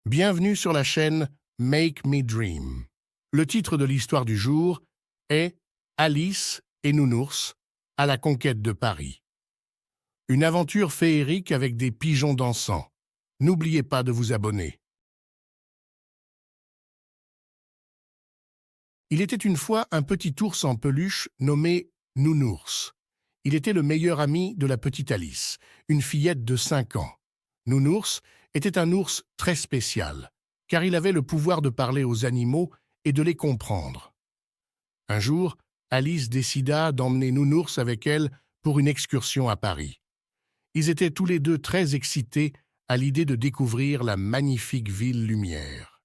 Bienvenue sur la chaîne Make Me Dream. Le titre de l'histoire du jour est Alice et Nounours à la conquête de Paris. Une aventure féerique avec des pigeons dansants. N'oubliez pas de vous abonner. Il était une fois un petit ours en peluche nommé Nounours. Il était le meilleur ami de la petite Alice, une fillette de 5 ans. Nounours était un ours très spécial, car il avait le pouvoir de parler aux animaux et de les comprendre. Un jour, Alice décida d'emmener Nounours avec elle pour une excursion à Paris. Ils étaient tous les deux très excités à l'idée de découvrir la magnifique ville lumière.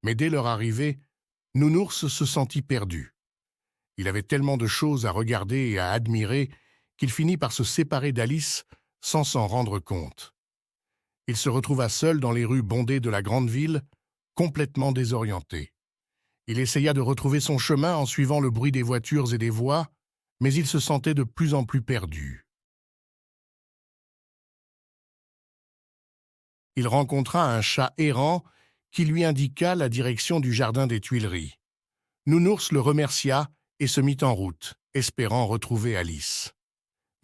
Mais dès leur arrivée, Nounours se sentit perdu. Il avait tellement de choses à regarder et à admirer qu'il finit par se séparer d'Alice sans s'en rendre compte. Il se retrouva seul dans les rues bondées de la grande ville, complètement désorienté. Il essaya de retrouver son chemin en suivant le bruit des voitures et des voix, mais il se sentait de plus en plus perdu. Il rencontra un chat errant qui lui indiqua la direction du jardin des Tuileries. Nounours le remercia et se mit en route, espérant retrouver Alice.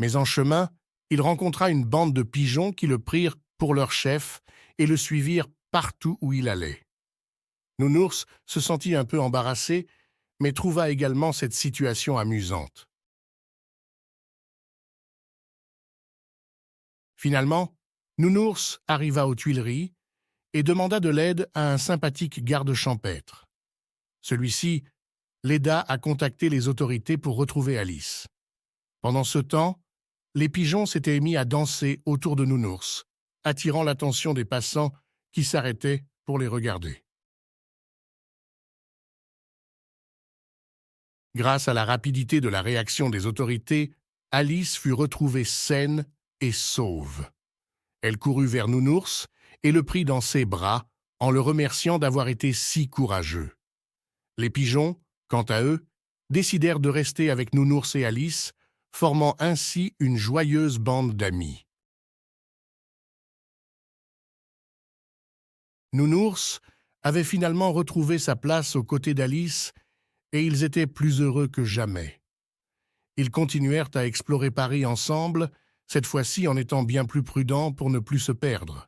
Mais en chemin, il rencontra une bande de pigeons qui le prirent pour leur chef et le suivirent partout où il allait. Nounours se sentit un peu embarrassé, mais trouva également cette situation amusante. Finalement, Nounours arriva aux Tuileries et demanda de l'aide à un sympathique garde champêtre. Celui-ci l'aida à contacter les autorités pour retrouver Alice. Pendant ce temps, les pigeons s'étaient mis à danser autour de Nounours, attirant l'attention des passants qui s'arrêtaient pour les regarder. Grâce à la rapidité de la réaction des autorités, Alice fut retrouvée saine et sauve. Elle courut vers Nounours et le prit dans ses bras en le remerciant d'avoir été si courageux. Les pigeons, quant à eux, décidèrent de rester avec Nounours et Alice, formant ainsi une joyeuse bande d'amis. Nounours avait finalement retrouvé sa place aux côtés d'Alice et ils étaient plus heureux que jamais. Ils continuèrent à explorer Paris ensemble, cette fois-ci en étant bien plus prudents pour ne plus se perdre.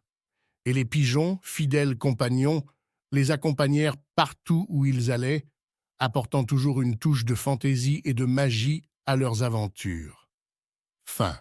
Et les pigeons, fidèles compagnons, les accompagnèrent partout où ils allaient, apportant toujours une touche de fantaisie et de magie à leurs aventures. Fin.